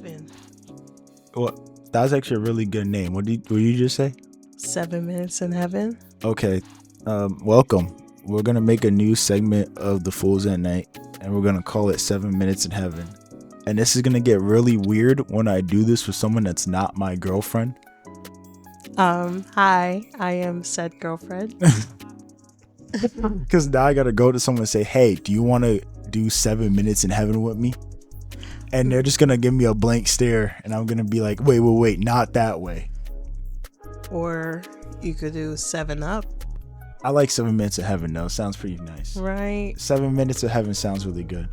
heaven. Well, that was actually a really good name. What did you just say? 7 minutes in heaven. Okay. Welcome. We're gonna make a new segment of the Fools at Night, and we're gonna call it 7 Minutes in Heaven. And this is gonna get really weird when I do this with someone that's not my girlfriend. Hi, I am said girlfriend. Because now I gotta go to someone and say, "Hey, do you want to do 7 minutes in heaven with me?" And they're just gonna give me a blank stare, and I'm gonna be like, "Wait, not that way." Or you could do 7 Up. I like 7 minutes of heaven though. Sounds pretty nice. Right. 7 minutes of heaven sounds really good.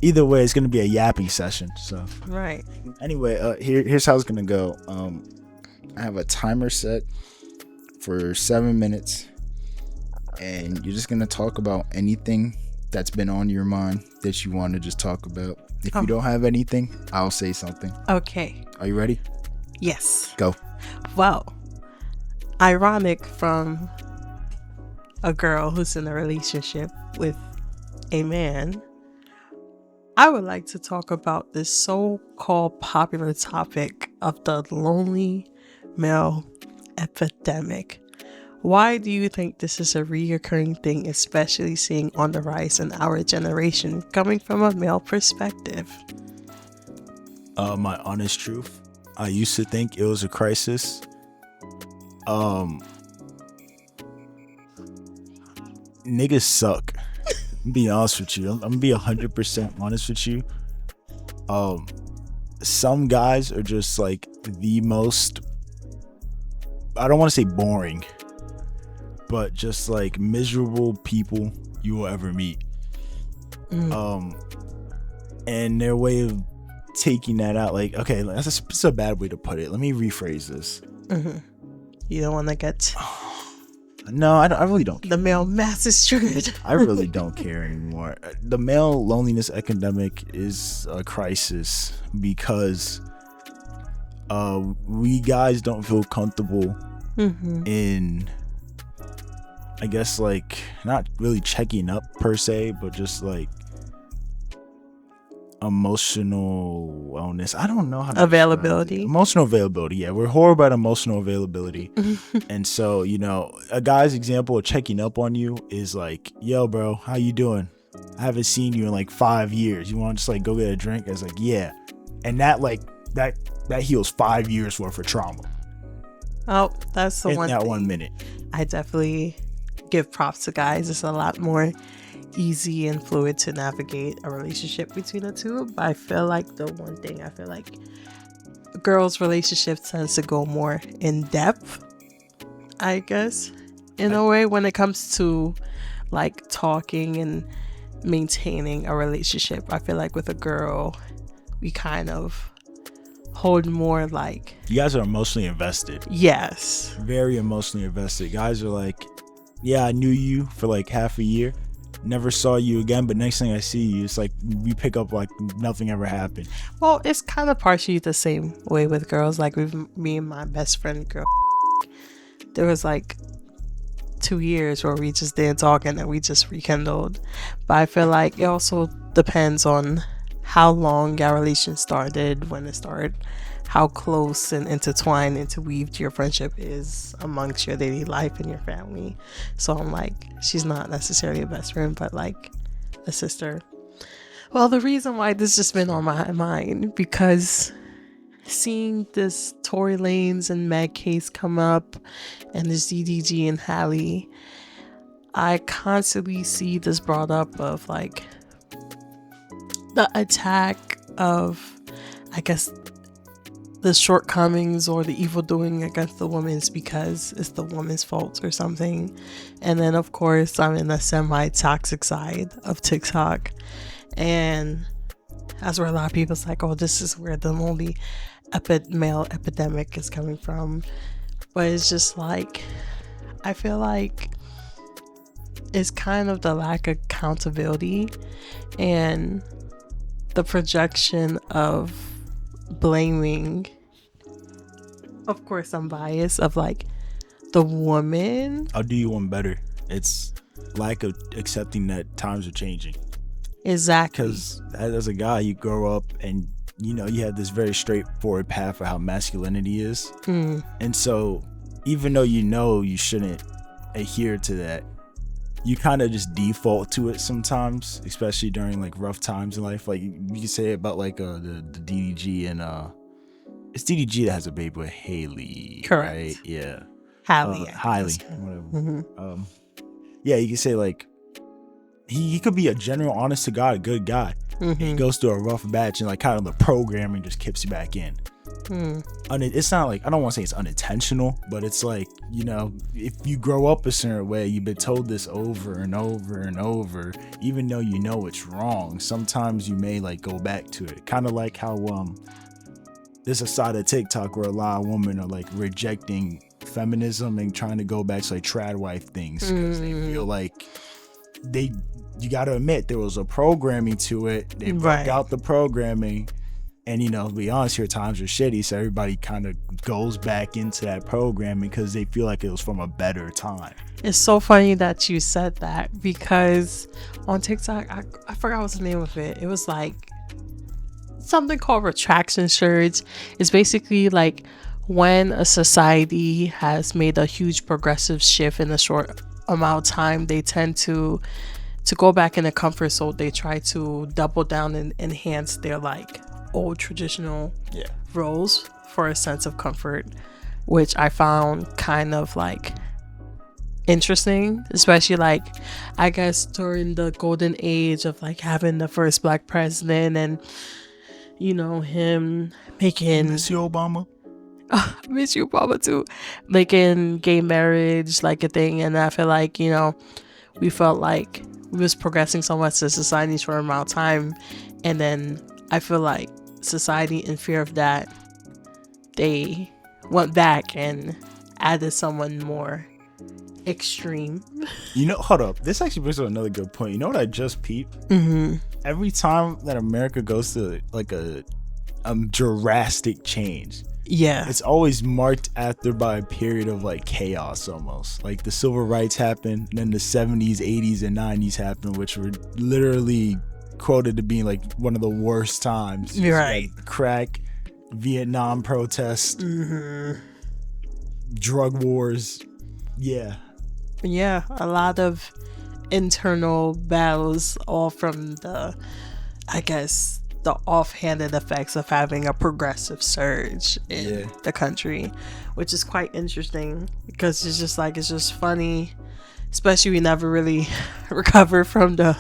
Either way, it's gonna be a yapping session. So. Right. Anyway, here's how it's gonna go. I have a timer set for 7 minutes, and you're just gonna talk about anything that's been on your mind that you want to just talk about. If you don't have anything, I'll say something. Okay. Are you ready? Yes. Go. Well, ironic from a girl who's in a relationship with a man, I would like to talk about this so-called popular topic of the lonely male epidemic. Why do you think this is a reoccurring thing, especially seeing on the rise in our generation, coming from a male perspective? My honest truth, I used to think it was a crisis. Niggas suck. Be honest with you. I'm gonna be 100% honest with you. Some guys are just like the most, I don't want to say boring, but just like miserable people you will ever meet. And their way of taking that out, like, okay, that's a bad way to put it. Let me rephrase this. You don't want to get No, I really don't care. the male masses triggered. I really don't care anymore. The male loneliness epidemic is a crisis because we guys don't feel comfortable in, I guess, like, not really checking up per se, but just like emotional wellness. I don't know how to Availability. Emotional availability. Yeah, we're horrible at emotional availability. And so, you know, a guy's example of checking up on you is like, "Yo, bro, how you doing? I haven't seen you in like 5 years. You want to just like go get a drink?" It's like, yeah. And that heals 5 years worth of trauma. Oh, that's the in one that thing 1 minute. I definitely give props to guys. It's a lot more easy and fluid to navigate a relationship between the two. But I feel like the one thing I feel like girls' relationship tends to go more in depth, I guess, in a way, when it comes to like talking and maintaining a relationship. I feel like with a girl, we kind of hold more like, You guys are emotionally invested. yes, Very emotionally invested. Guys are like, yeah, I knew you for like half a year. Never saw you again, but next thing I see you, it's like we pick up like nothing ever happened. well, it's kind of partially the same way with girls. Like with me and my best friend girl, there was like 2 years where we just didn't talk and then we just rekindled. But I feel like it also depends on how long your relation started, when it started, how close and intertwined, interweaved your friendship is amongst your daily life and your family. So I'm like, she's not necessarily a best friend, but like a sister. Well, the reason why this just been on my mind, because seeing this Tory Lanez and Meg case come up and this DDG and Halle, I constantly see this brought up of like the attack of, I guess, the shortcomings or the evil doing against the woman is because it's the woman's fault or something. And then of course I'm in the semi-toxic side of TikTok, and that's where a lot of people's like, oh, this is where the lonely male epidemic is coming from. But it's just like, I feel like it's kind of the lack of accountability and the projection of blaming, of course I'm biased, of like the woman. I'll do you one better. It's lack of accepting that times are changing. Exactly. Because as a guy, you grow up and you have this very straightforward path for how masculinity is. Mm. And so even though you shouldn't adhere to that, you kind of just default to it sometimes, especially during like rough times in life. Like you can say about like the DDG and it's DDG that has a baby with Haley. Correct. Right? Yeah. Hailey. Hailey. Whatever. Mm-hmm. Yeah, you can say like he could be a general, honest to God, good guy. Mm-hmm. He goes through a rough batch and like kind of the programming just kicks you back in. It's not like, I don't want to say it's unintentional, but it's like, if you grow up a certain way, you've been told this over and over and over, even though you know it's wrong, sometimes you may like go back to it. Kind of like how there's a side of TikTok where a lot of women are like rejecting feminism and trying to go back to like trad wife things because they feel like you got to admit there was a programming to it. They broke out the programming. And, to be honest, here times are shitty, so everybody kind of goes back into that programming because they feel like it was from a better time. It's so funny that you said that because on TikTok, I forgot what's the name of it. It was like something called retraction surge. It's basically like when a society has made a huge progressive shift in a short amount of time, they tend to go back in the comfort zone. They try to double down and enhance their like old traditional roles for a sense of comfort, which I found kind of like interesting, especially like I guess during the golden age of like having the first black president and him making Miss you, Obama. Miss you, Obama too, making gay marriage like a thing. And I feel like we felt like we was progressing so much as society for a amount of time, and then I feel like society, in fear of that, they went back and added someone more extreme. Hold up. This actually brings up another good point. You know what I just peeped? Mm-hmm. Every time that America goes to like a drastic change, it's always marked after by a period of like chaos almost. Like the civil rights happened, and then the 70s, 80s, and 90s happened, which were literally quoted to being like one of the worst times. Right. Like crack, Vietnam protests, drug wars. Yeah, a lot of internal battles, all from the offhanded effects of having a progressive surge in the country, which is quite interesting because it's just funny. Especially we never really recovered from the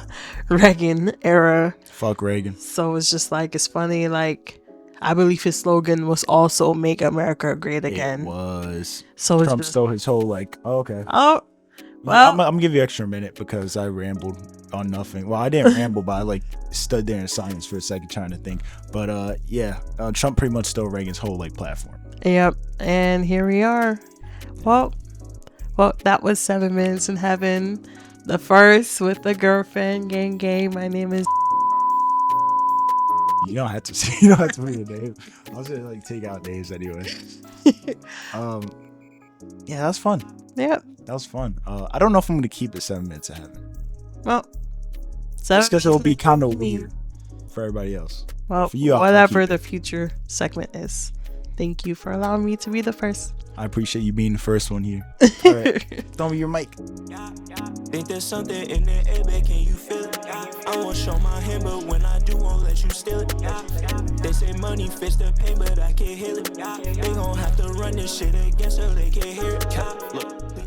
Reagan era. Fuck Reagan. So it's just like, it's funny. Like, I believe his slogan was also "Make America Great Again." It was. So Trump stole his whole like, okay. Oh, well. I'm gonna give you an extra minute because I rambled on nothing. Well, I didn't ramble, but I like stood there in silence for a second trying to think. But Trump pretty much stole Reagan's whole like platform. Yep. And here we are. Well, that was 7 Minutes in Heaven, the first with the girlfriend gang. My name is. You don't have to read the name. I was gonna like take out names anyway. Yeah, that's fun. Yeah, that was fun. I don't know if I'm gonna keep the 7 Minutes in Heaven. Well, just because it'll be kind of weird for everybody else. Well, for you, whatever the future segment is. Thank you for allowing me to be the first. I appreciate you being the first one here. All right, throw me your mic. Think there's something in the air, babe, can you feel it? I won't show my hand, but when I do, won't let you steal it. They say money fits the pain, but I can't heal it. They gon' have to run this shit again so they can hear it. Look.